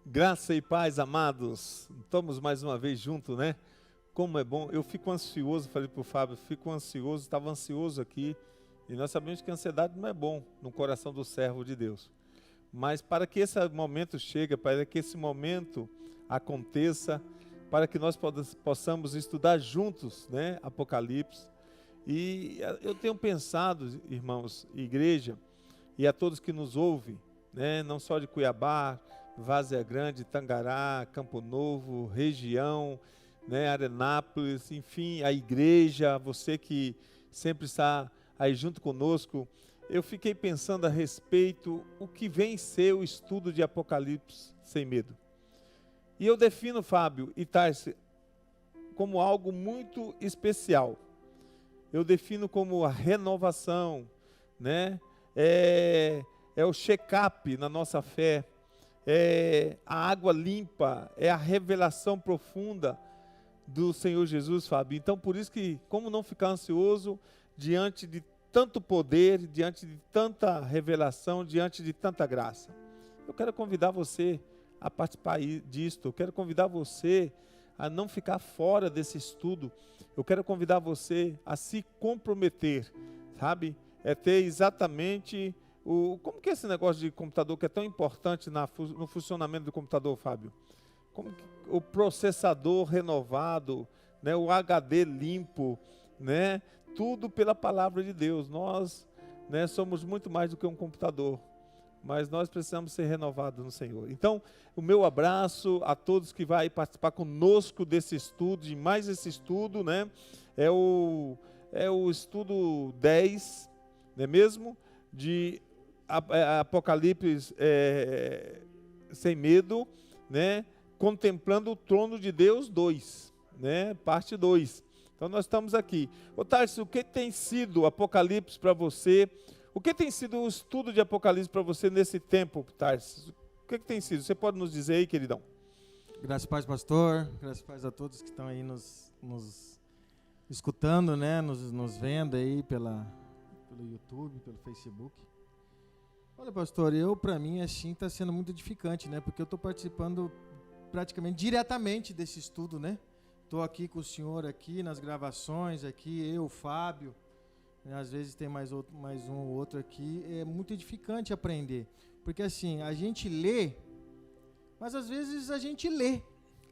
Graça e paz, amados. Estamos mais uma vez juntos, né? Como é bom. Eu fico ansioso, falei para o Fábio, fico ansioso, estava ansioso aqui. E nós sabemos que a ansiedade não é bom no coração do servo de Deus. Mas para que esse momento chegue, para que esse momento aconteça, para que nós possamos estudar juntos, né? Apocalipse. E eu tenho pensado, irmãos, igreja, e a todos que nos ouvem, né? Não só de Cuiabá, Várzea Grande, Tangará, Campo Novo, região, né, Arenápolis, enfim, a igreja, você que sempre está aí junto conosco, eu fiquei pensando a respeito o que vem ser o estudo de Apocalipse sem medo. E eu defino, Fábio e Tarsi, como algo muito especial. Eu defino como a renovação, né? É o check-up na nossa fé, é a água limpa, é a revelação profunda do Senhor Jesus, Fábio. Então, por isso que, como não ficar ansioso diante de tanto poder, diante de tanta revelação, diante de tanta graça? Eu quero convidar você a participar disto, eu quero convidar você a não ficar fora desse estudo, eu quero convidar você a se comprometer, sabe? É ter exatamente como que é esse negócio de computador que é tão importante no funcionamento do computador, Fábio? Como que, o processador renovado, né, o HD limpo, né, tudo pela palavra de Deus. Nós, né, somos muito mais do que um computador, mas nós precisamos ser renovados no Senhor. Então, o meu abraço a todos que vão participar conosco desse estudo, de mais esse estudo, né, é o estudo 10, não é mesmo? De Apocalipse sem medo, né? Contemplando o trono de Deus 2, né? Parte 2. Então nós estamos aqui. Ô Tarso, o que tem sido Apocalipse para você? O que tem sido o estudo de Apocalipse para você nesse tempo, Tarso? O que tem sido? Você pode nos dizer aí, queridão? Graças e paz, pastor. Graças e paz a todos que estão aí nos escutando, né? Nos vendo aí pelo YouTube, pelo Facebook. Olha, pastor, para mim, assim, está sendo muito edificante, né? Porque eu estou participando praticamente diretamente desse estudo, né? Estou aqui com o senhor aqui nas gravações, aqui eu, Fábio, né? Às vezes tem mais um ou outro aqui. É muito edificante aprender, porque assim, a gente lê, mas às vezes a gente lê.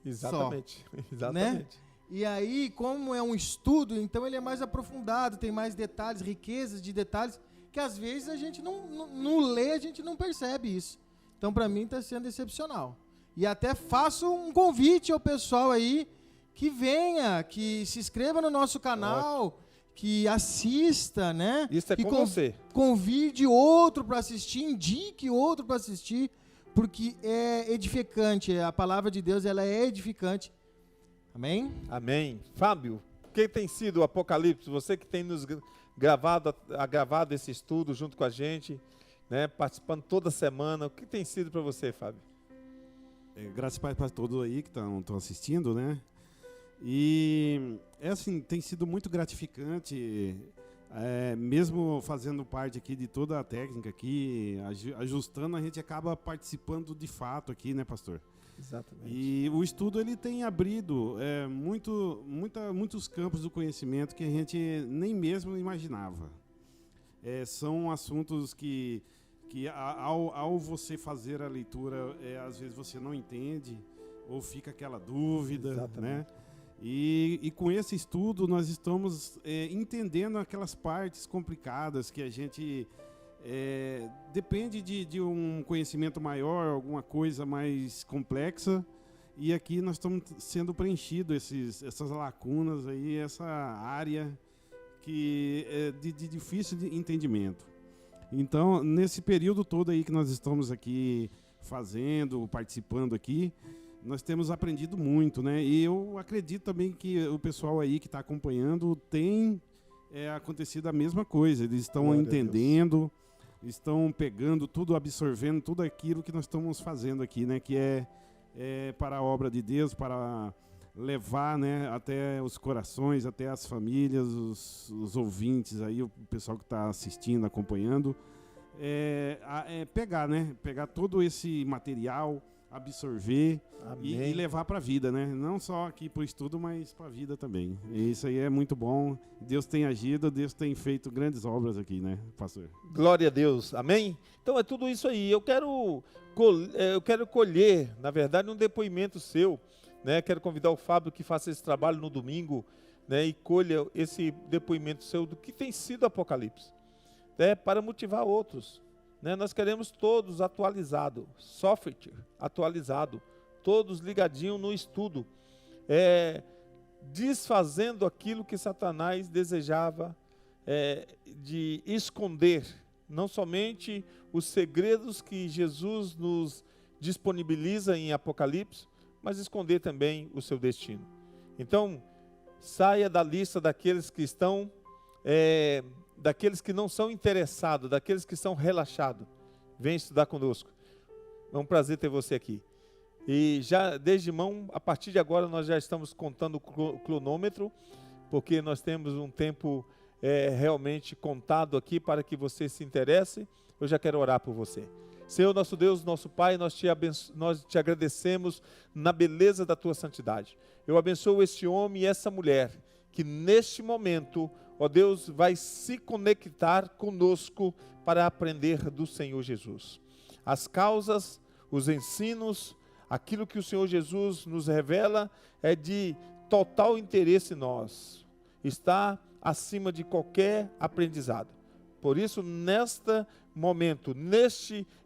Exatamente, só, exatamente. Né? E aí, como é um estudo, então ele é mais aprofundado, tem mais detalhes, riquezas de detalhes, que às vezes a gente não lê, a gente não percebe isso. Então, para mim, está sendo excepcional. E até faço um convite ao pessoal aí que venha, que se inscreva no nosso canal, ótimo, que assista, né? Isso é que com você. Convide outro para assistir, indique outro para assistir, porque é edificante. A palavra de Deus, ela é edificante. Amém? Amém. Fábio, o que tem sido o Apocalipse? Você que tem nos gravado esse estudo junto com a gente, né, participando toda semana, o que tem sido para você, Fábio? Graças a Deus para todos aí que estão assistindo, né? E assim, tem sido muito gratificante, mesmo fazendo parte aqui de toda a técnica aqui, ajustando, a gente acaba participando de fato aqui, né, pastor? Exatamente. E o estudo ele tem abrido muitos campos do conhecimento que a gente nem mesmo imaginava. São assuntos que ao você fazer a leitura, às vezes você não entende ou fica aquela dúvida. Exatamente. Né? E com esse estudo nós estamos entendendo aquelas partes complicadas que a gente depende de um conhecimento maior, alguma coisa mais complexa, e aqui nós estamos sendo preenchidos essas lacunas aí, essa área que é de difícil de entendimento. Então, nesse período todo aí que nós estamos aqui participando aqui, nós temos aprendido muito, né? E eu acredito também que o pessoal aí que está acompanhando tem acontecido a mesma coisa, eles estão entendendo, estão pegando tudo, absorvendo tudo aquilo que nós estamos fazendo aqui, né? Que é para a obra de Deus, para levar, né, até os corações, até as famílias, os ouvintes aí, o pessoal que está assistindo, acompanhando, pegar, né? Pegar todo esse material, absorver e Amém. levar para a vida, né? Não só aqui para o estudo, mas para a vida também. E isso aí é muito bom. Deus tem agido, Deus tem feito grandes obras aqui, né, pastor? Glória a Deus, amém? Então é tudo isso aí. Eu quero colher, na verdade, um depoimento seu, né? Quero convidar o Fábio que faça esse trabalho no domingo, né? E colha esse depoimento seu do que tem sido Apocalipse, né? Para motivar outros, né? Nós queremos todos atualizados, software atualizado, todos ligadinhos no estudo, desfazendo aquilo que Satanás desejava de esconder, não somente os segredos que Jesus nos disponibiliza em Apocalipse, mas esconder também o seu destino. Então, saia da lista daqueles que estão, daqueles que não são interessados, daqueles que são relaxados. Vem estudar conosco. É um prazer ter você aqui. E já desde mão, a partir de agora nós já estamos contando o cronômetro, porque nós temos um tempo realmente contado aqui para que você se interesse. Eu já quero orar por você. Senhor, nosso Deus, nosso Pai, nós te agradecemos na beleza da tua santidade. Eu abençoo este homem e essa mulher, que neste momento, ó Deus, vai se conectar conosco para aprender do Senhor Jesus. As causas, os ensinos, aquilo que o Senhor Jesus nos revela é de total interesse em nós. Está acima de qualquer aprendizado. Por isso, neste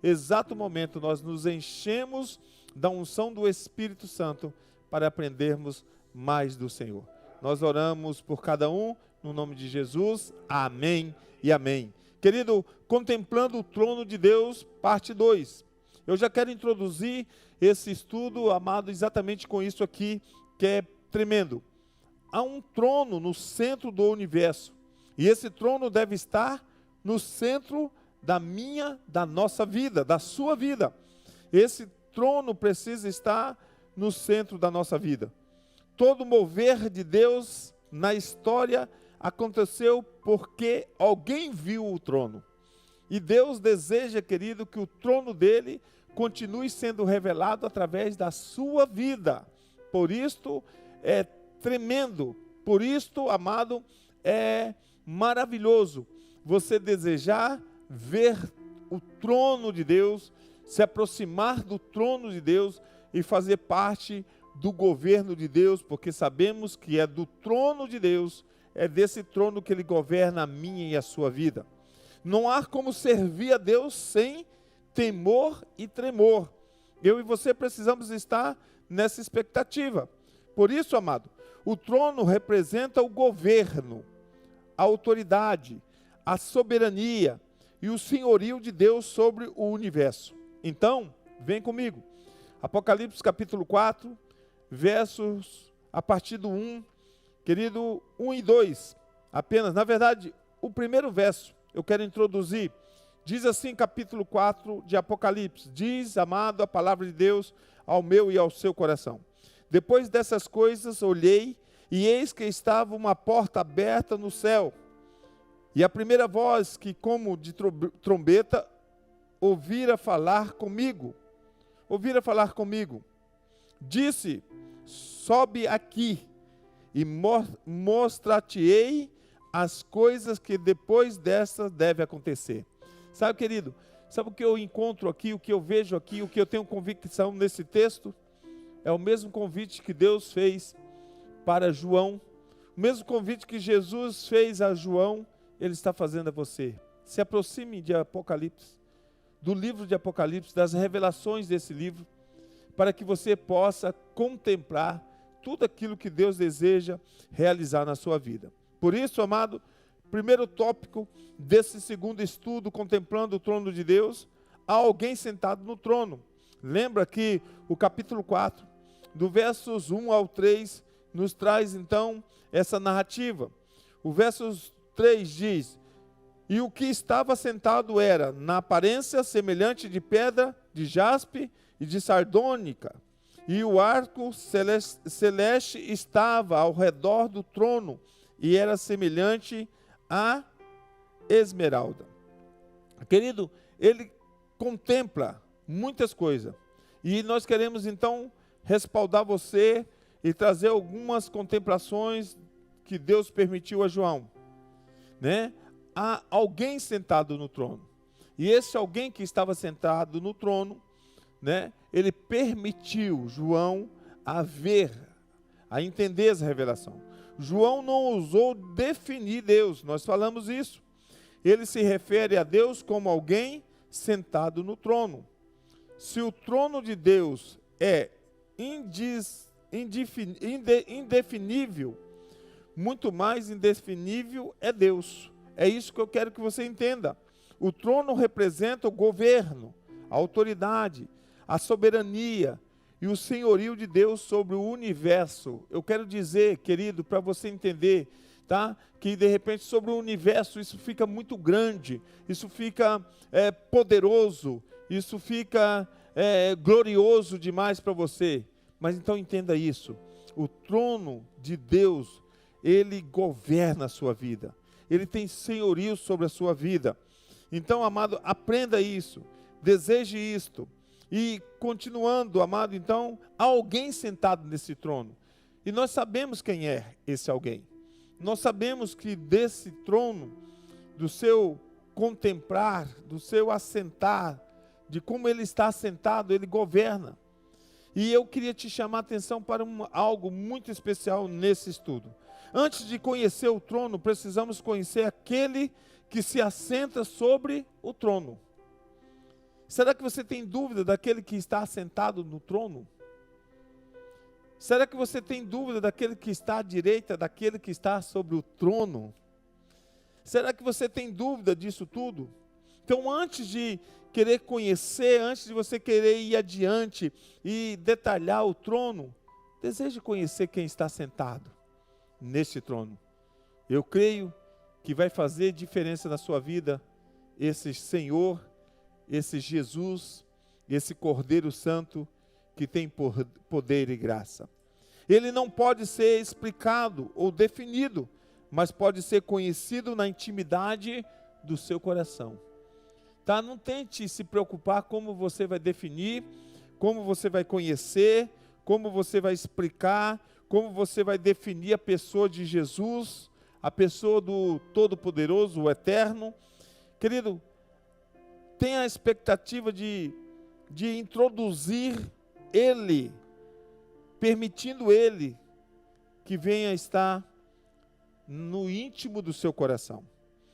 exato momento, nós nos enchemos da unção do Espírito Santo para aprendermos mais do Senhor. Nós oramos por cada um, no nome de Jesus. Amém e amém. Querido, contemplando o trono de Deus, parte 2. Eu já quero introduzir esse estudo, amado, exatamente com isso aqui, que é tremendo. Há um trono no centro do universo, e esse trono deve estar no centro da nossa vida, da sua vida. Esse trono precisa estar no centro da nossa vida. Todo mover de Deus na história aconteceu porque alguém viu o trono. E Deus deseja, querido, que o trono dele continue sendo revelado através da sua vida. Por isto é tremendo, por isto, amado, é maravilhoso você desejar ver o trono de Deus, se aproximar do trono de Deus e fazer parte do governo de Deus, porque sabemos que é do trono de Deus, é desse trono que ele governa a minha e a sua vida. Não há como servir a Deus sem temor e tremor. Eu e você precisamos estar nessa expectativa. Por isso, amado, o trono representa o governo, a autoridade, a soberania e o senhorio de Deus sobre o universo. Então, vem comigo. Apocalipse capítulo 4, versos a partir do 1, querido, 1 e 2. Apenas, na verdade, o primeiro verso eu quero introduzir. Diz assim, capítulo 4 de Apocalipse: diz, amado, a palavra de Deus ao meu e ao seu coração. Depois dessas coisas, olhei, e eis que estava uma porta aberta no céu. E a primeira voz que, como de trombeta, ouvira falar comigo, disse: sobe aqui, e mostrar-te-ei as coisas que depois dessas deve acontecer. Sabe, querido, sabe o que eu encontro aqui, o que eu vejo aqui, o que eu tenho convicção nesse texto? É o mesmo convite que Deus fez para João, o mesmo convite que Jesus fez a João, ele está fazendo a você. Se aproxime de Apocalipse, do livro de Apocalipse, das revelações desse livro, para que você possa contemplar tudo aquilo que Deus deseja realizar na sua vida. Por isso, amado, primeiro tópico desse segundo estudo, contemplando o trono de Deus, há alguém sentado no trono. Lembra que o capítulo 4, do versos 1 ao 3, nos traz então essa narrativa. O versos 3 diz: e o que estava sentado era, na aparência, semelhante de pedra, de jaspe e de sardônica, e o arco celeste estava ao redor do trono, e era semelhante a esmeralda. Querido, ele contempla muitas coisas, E nós queremos então respaldar você e trazer algumas contemplações que Deus permitiu a João, né? Há alguém sentado no trono. E esse alguém que estava sentado no trono, né? Ele permitiu João a ver, a entender essa revelação. João não ousou definir Deus, nós falamos isso. Ele se refere a Deus como alguém sentado no trono. Se o trono de Deus é indefinível, muito mais indefinível é Deus. É isso que eu quero que você entenda. O trono representa o governo, a autoridade, a soberania e o senhorio de Deus sobre o universo. Eu quero dizer, querido, para você entender, tá? Que de repente sobre o universo isso fica muito grande, isso fica poderoso, isso fica glorioso demais para você. Mas então entenda isso, o trono de Deus, ele governa a sua vida, ele tem senhorio sobre a sua vida. Então, amado, aprenda isso, deseje isto. E continuando, amado, então, há alguém sentado nesse trono. E nós sabemos quem é esse alguém. Nós sabemos que desse trono, do seu contemplar, do seu assentar, de como ele está assentado, ele governa. E eu queria te chamar a atenção para algo muito especial nesse estudo. Antes de conhecer o trono, precisamos conhecer aquele que se assenta sobre o trono. Será que você tem dúvida daquele que está assentado no trono? Será que você tem dúvida daquele que está à direita, daquele que está sobre o trono? Será que você tem dúvida disso tudo? Então, antes de querer conhecer, antes de você querer ir adiante e detalhar o trono, deseje conhecer quem está sentado neste trono. Eu creio que vai fazer diferença na sua vida esse Senhor, esse Jesus, esse Cordeiro Santo que tem poder e graça. Ele não pode ser explicado ou definido, mas pode ser conhecido na intimidade do seu coração. Tá? Não tente se preocupar como você vai definir, como você vai conhecer, como você vai explicar, como você vai definir a pessoa de Jesus, a pessoa do Todo-Poderoso, o Eterno. Querido, tenha a expectativa de introduzir Ele, permitindo Ele que venha estar no íntimo do seu coração.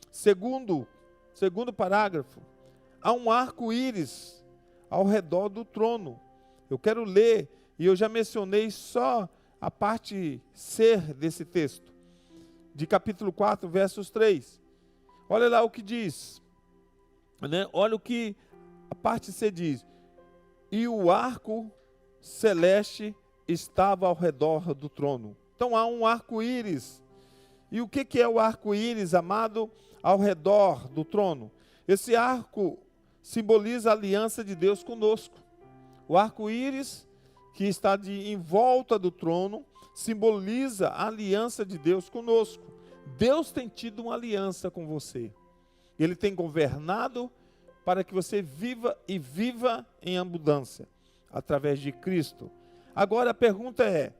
Segundo parágrafo, há um arco-íris ao redor do trono. Eu quero ler, e eu já mencionei só a parte C desse texto, de capítulo 4, versos 3. Olha lá o que diz, né? Olha o que a parte C diz. E o arco celeste estava ao redor do trono. Então há um arco-íris. E o que é o arco-íris, amado, ao redor do trono? Esse arco simboliza a aliança de Deus conosco. O arco-íris que está em volta do trono simboliza a aliança de Deus conosco. Deus tem tido uma aliança com você. Ele tem governado para que você viva e viva em abundância, através de Cristo. Agora a pergunta é,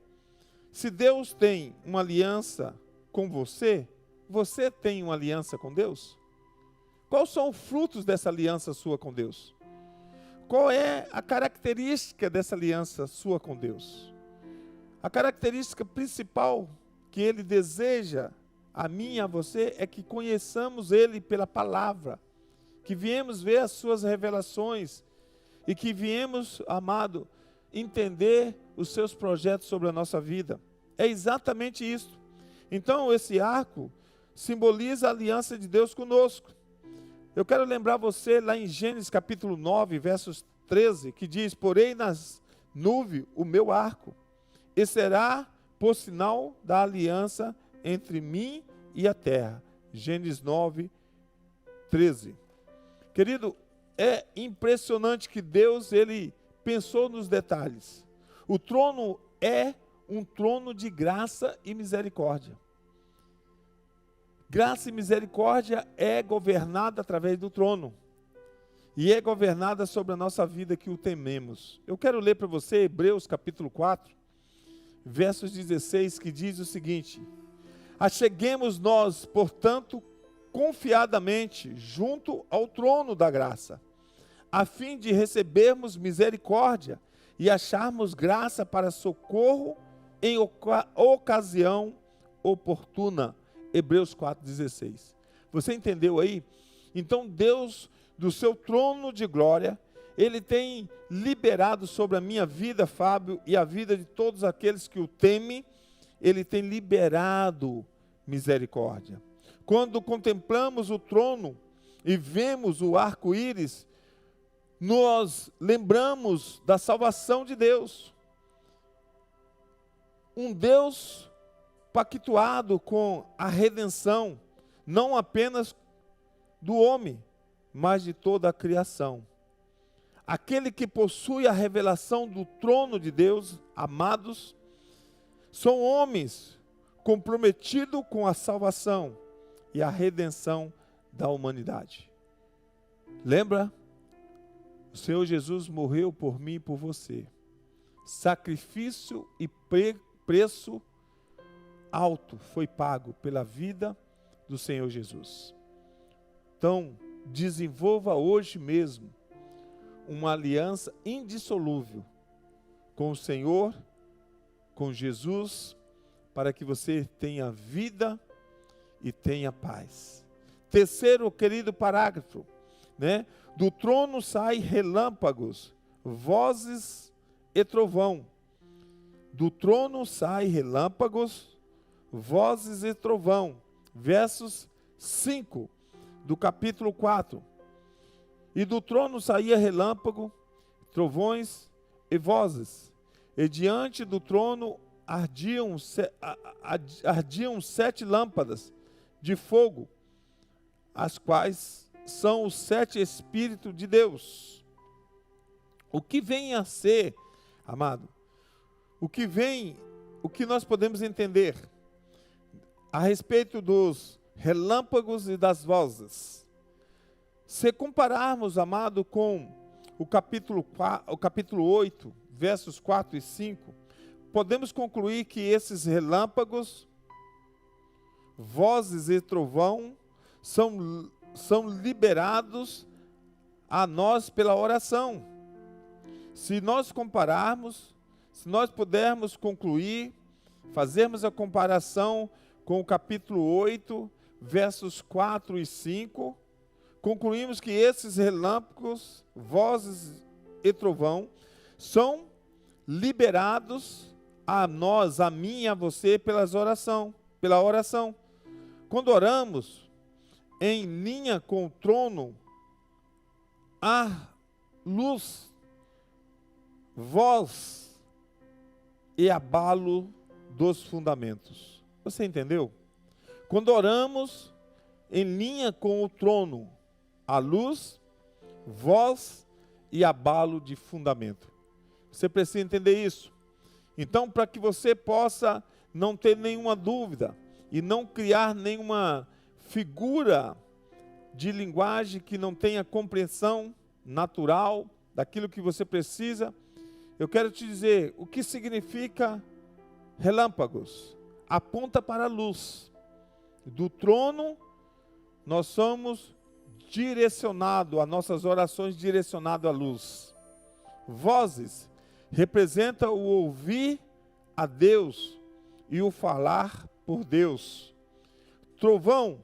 se Deus tem uma aliança com você, você tem uma aliança com Deus? Quais são os frutos dessa aliança sua com Deus? Qual é a característica dessa aliança sua com Deus? A característica principal que Ele deseja a mim e a você é que conheçamos Ele pela palavra, que viemos ver as suas revelações e que viemos, amado, entender os seus projetos sobre a nossa vida. É exatamente isso. Então, esse arco simboliza a aliança de Deus conosco. Eu quero lembrar você lá em Gênesis capítulo 9, versos 13, que diz: porém nas nuvens o meu arco, e será por sinal da aliança entre mim e a terra. Gênesis 9, 13. Querido, é impressionante que Deus, Ele pensou nos detalhes. O trono é um trono de graça e misericórdia. Graça e misericórdia é governada através do trono. e é governada sobre a nossa vida que o tememos. Eu quero ler para você Hebreus capítulo 4, versos 16, que diz o seguinte: acheguemos nós, portanto, confiadamente junto ao trono da graça, a fim de recebermos misericórdia e acharmos graça para socorro em ocasião oportuna. Hebreus 4,16. Você entendeu aí? Então Deus, do seu trono de glória, Ele tem liberado sobre a minha vida, Fábio, e a vida de todos aqueles que o temem, Ele tem liberado misericórdia. Quando contemplamos o trono e vemos o arco-íris, nós lembramos da salvação de Deus. Um Deus pactuado com a redenção, não apenas do homem, mas de toda a criação. Aquele que possui a revelação do trono de Deus, amados, são homens comprometidos com a salvação e a redenção da humanidade. Lembra? O Senhor Jesus morreu por mim e por você. Sacrifício e preço alto foi pago pela vida do Senhor Jesus. Então, desenvolva hoje mesmo uma aliança indissolúvel com o Senhor, com Jesus, para que você tenha vida e tenha paz. Terceiro, querido parágrafo, né? Do trono sai relâmpagos, vozes e trovão. Do trono sai relâmpagos, vozes e trovão. Versos 5 do capítulo 4. E do trono saía relâmpago, trovões e vozes. E diante do trono ardiam 7 lâmpadas de fogo, as quais são os 7 Espíritos de Deus. O que vem a ser, amado, o que nós podemos entender a respeito dos relâmpagos e das vozes? Se compararmos, amado, com o capítulo 8, versos 4 e 5, podemos concluir que esses relâmpagos, vozes e trovão são liberados a nós pela oração. Se nós compararmos, se nós pudermos concluir, fazermos a comparação com o capítulo 8, versos 4 e 5, concluímos que esses relâmpagos, vozes e trovão, são liberados a nós, a mim e a você, pela oração. Quando oramos em linha com o trono, há luz, voz e abalo dos fundamentos. Você entendeu? Quando oramos em linha com o trono, há luz, voz e abalo de fundamento. Você precisa entender isso. Então, para que você possa não ter nenhuma dúvida e não criar nenhuma figura de linguagem que não tenha compreensão natural daquilo que você precisa, eu quero te dizer o que significa relâmpagos. Aponta para a luz. Do trono, nós somos direcionados, as nossas orações direcionadas à luz. Vozes representa o ouvir a Deus e o falar por Deus. Trovão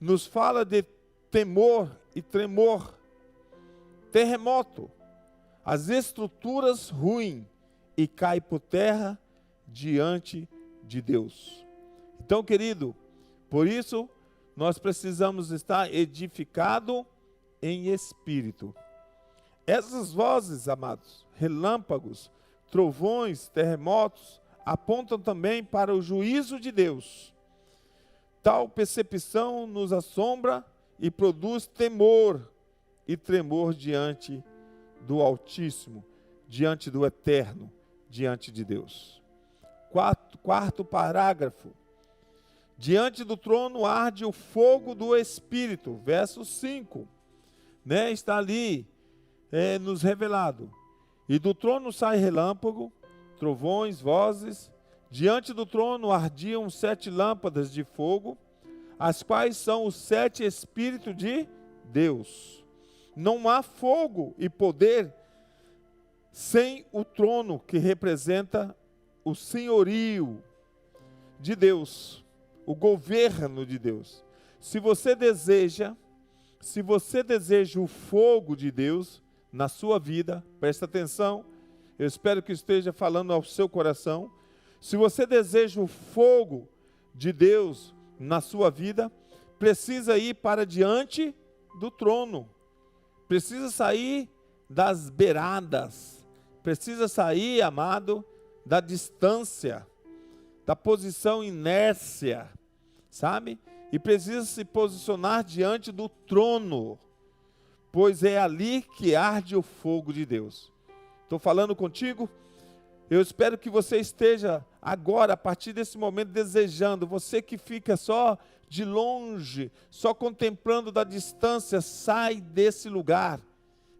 nos fala de temor e tremor. Terremoto, as estruturas ruem e cai por terra diante de Deus. Então, querido, por isso nós precisamos estar edificados em espírito. Essas vozes, amados, relâmpagos, trovões, terremotos, apontam também para o juízo de Deus. Tal percepção nos assombra e produz temor e tremor diante do Altíssimo, diante do Eterno, diante de Deus. Quarto parágrafo. Diante do trono arde o fogo do Espírito, verso 5. né, está ali nos revelado. E do trono sai relâmpago, trovões, vozes. Diante do trono ardiam 7 lâmpadas de fogo, as quais são os 7 Espíritos de Deus. Não há fogo e poder sem o trono, que representa o senhorio de Deus, o governo de Deus. Se você deseja o fogo de Deus na sua vida, presta atenção, eu espero que esteja falando ao seu coração. Se você deseja o fogo de Deus na sua vida, precisa ir para diante do trono, precisa sair das beiradas, precisa sair, amado, da distância, da posição inércia, sabe? E precisa se posicionar diante do trono, pois é ali que arde o fogo de Deus. Estou falando contigo? Eu espero que você esteja agora, a partir desse momento, desejando. Você que fica só de longe, só contemplando da distância, sai desse lugar.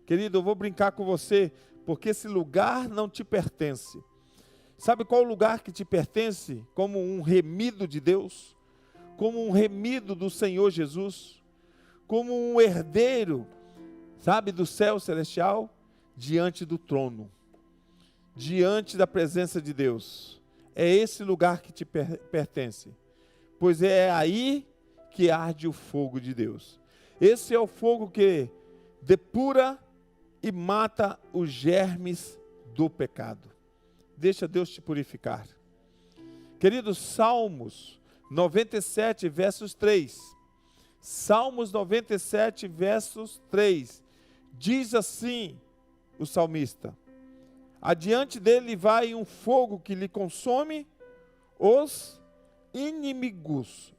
Querido, eu vou brincar com você, porque esse lugar não te pertence. Sabe qual o lugar que te pertence? Como um remido de Deus, como um remido do Senhor Jesus, como um herdeiro, sabe, do céu celestial, diante do trono, diante da presença de Deus. É esse lugar que te pertence, pois é aí que arde o fogo de Deus. Esse é o fogo que depura e mata os germes do pecado. Deixa Deus te purificar. Queridos, Salmos 97, versos 3. Salmos 97, versos 3. Diz assim o salmista: adiante dele vai um fogo que lhe consome os inimigos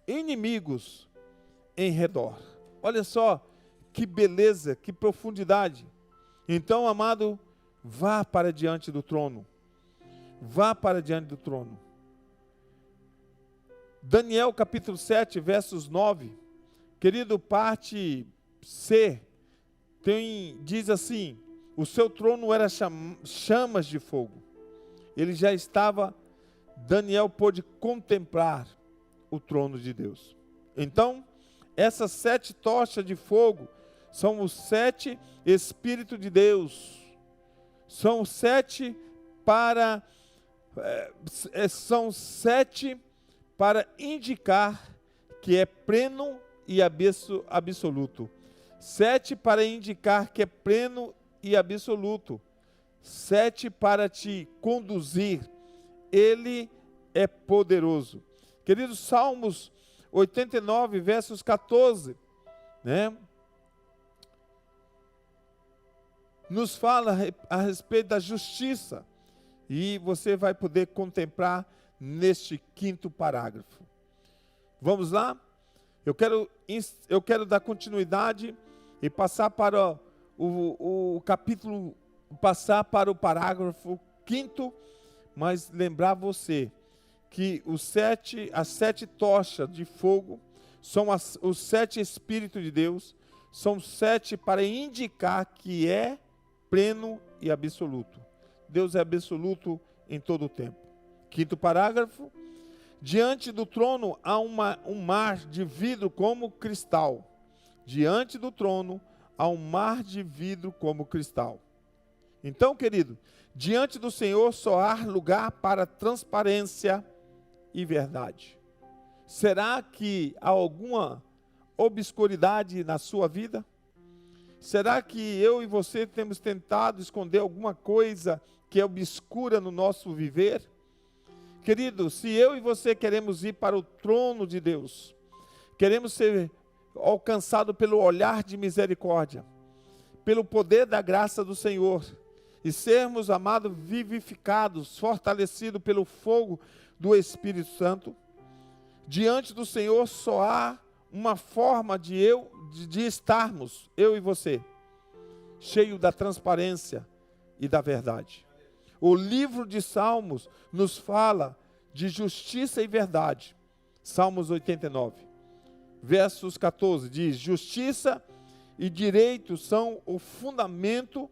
em redor. Olha só que beleza, que profundidade. Então, amado, vá para diante do trono. Vá para diante do trono. Daniel capítulo 7, versos 9. Querido, parte C, diz assim: o seu trono era chamas de fogo. Ele já estava, Daniel pôde contemplar o trono de Deus. Então, essas 7 tochas de fogo são os 7 Espíritos de Deus. São 7 para indicar que é pleno e absoluto. 7 para indicar que é pleno e absoluto. 7 para te conduzir. Ele é poderoso. Queridos, Salmos 89, versos 14, né? Nos fala a respeito da justiça. E você vai poder contemplar neste 5º parágrafo. Vamos lá? Eu quero dar continuidade e passar para o capítulo, passar para o parágrafo 5º, mas lembrar você que as 7 tochas de fogo são os 7 Espíritos de Deus, são 7 para indicar que é pleno e absoluto. Deus é absoluto em todo o tempo. 5º parágrafo. Diante do trono há um mar de vidro como cristal. Diante do trono há um mar de vidro como cristal. Então, querido, diante do Senhor só há lugar para transparência e verdade. Será que há alguma obscuridade na sua vida? Será que eu e você temos tentado esconder alguma coisa que é obscura no nosso viver? Querido, se eu e você queremos ir para o trono de Deus, queremos ser alcançados pelo olhar de misericórdia, pelo poder da graça do Senhor, e sermos, amados, vivificados, fortalecidos pelo fogo do Espírito Santo, diante do Senhor só há uma forma de estarmos, eu e você, cheio da transparência e da verdade. O livro de Salmos nos fala de justiça e verdade. Salmos 89, versos 14, diz: justiça e direito são o fundamento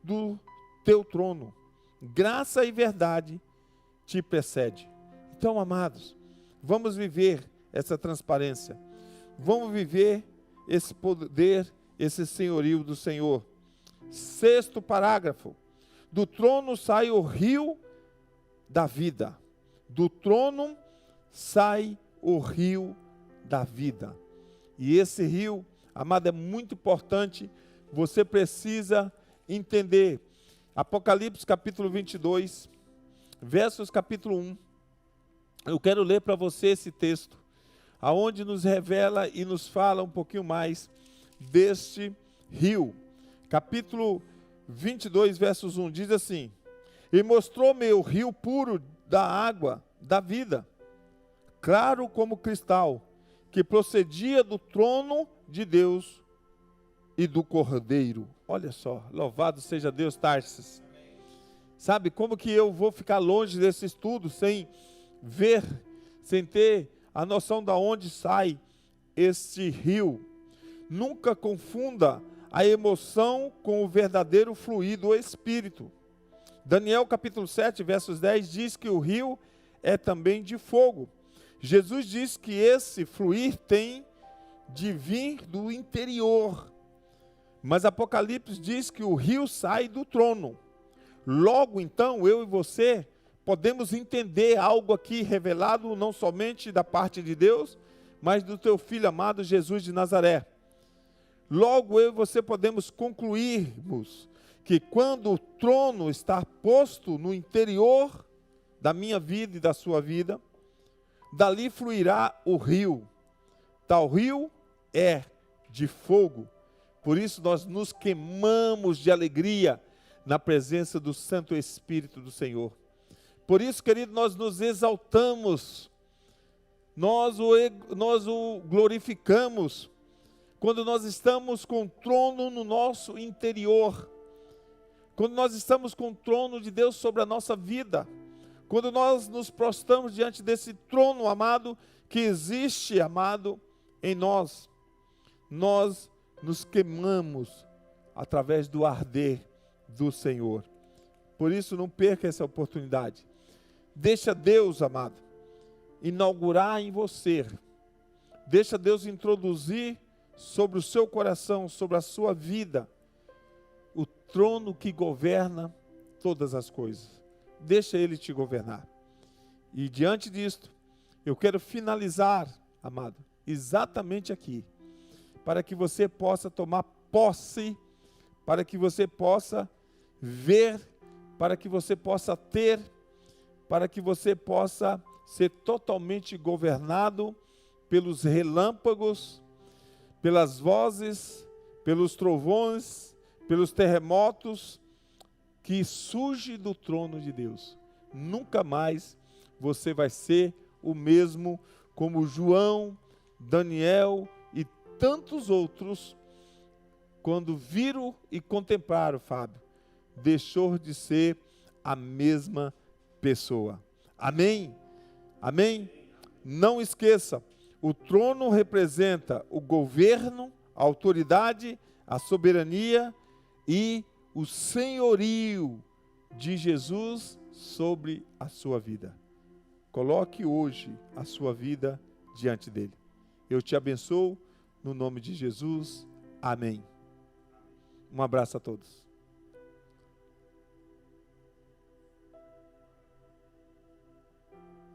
do teu trono. Graça e verdade te precede. Então, amados, vamos viver essa transparência. Vamos viver esse poder, esse senhorio do Senhor. 6º parágrafo. Do trono sai o rio da vida. Do trono sai o rio da vida. E esse rio, amado, é muito importante. Você precisa entender. Apocalipse capítulo 22, versos capítulo 1. Eu quero ler para você esse texto, aonde nos revela e nos fala um pouquinho mais deste rio. Capítulo 22, versos 1, diz assim: E mostrou-me o rio puro da água da vida, claro como cristal, que procedia do trono de Deus e do Cordeiro. Olha só, louvado seja Deus, Tarsis. Sabe como que eu vou ficar longe desse estudo sem ver, sem ter a noção de onde sai este rio? Nunca confunda a emoção com o verdadeiro fluir do Espírito. Daniel capítulo 7, versos 10 diz que o rio é também de fogo. Jesus diz que esse fluir tem de vir do interior. Mas Apocalipse diz que o rio sai do trono. Logo, então, eu e você podemos entender algo aqui revelado não somente da parte de Deus, mas do teu Filho amado Jesus de Nazaré. Logo, eu e você podemos concluirmos que quando o trono está posto no interior da minha vida e da sua vida, dali fluirá o rio. Tal rio é de fogo. Por isso nós nos queimamos de alegria na presença do Santo Espírito do Senhor. Por isso, querido, nós nos exaltamos, nós o glorificamos, quando nós estamos com o trono no nosso interior, quando nós estamos com o trono de Deus sobre a nossa vida, quando nós nos prostramos diante desse trono, amado, que existe, amado, em nós, nós nos queimamos através do arder do Senhor. Por isso, não perca essa oportunidade. Deixa Deus, amado, inaugurar em você. Deixa Deus introduzir sobre o seu coração, sobre a sua vida, o trono que governa todas as coisas. Deixa Ele te governar. E diante disto, eu quero finalizar, amado, exatamente aqui, para que você possa tomar posse, para que você possa ver, para que você possa ter, para que você possa ser totalmente governado pelos relâmpagos, pelas vozes, pelos trovões, pelos terremotos que surge do trono de Deus. Nunca mais você vai ser o mesmo como João, Daniel e tantos outros, quando viram e contemplaram, Fábio, deixou de ser a mesma pessoa. Amém? Amém? Não esqueça, o trono representa o governo, a autoridade, a soberania e o senhorio de Jesus sobre a sua vida. Coloque hoje a sua vida diante dele. Eu te abençoo no nome de Jesus. Amém. Um abraço a todos.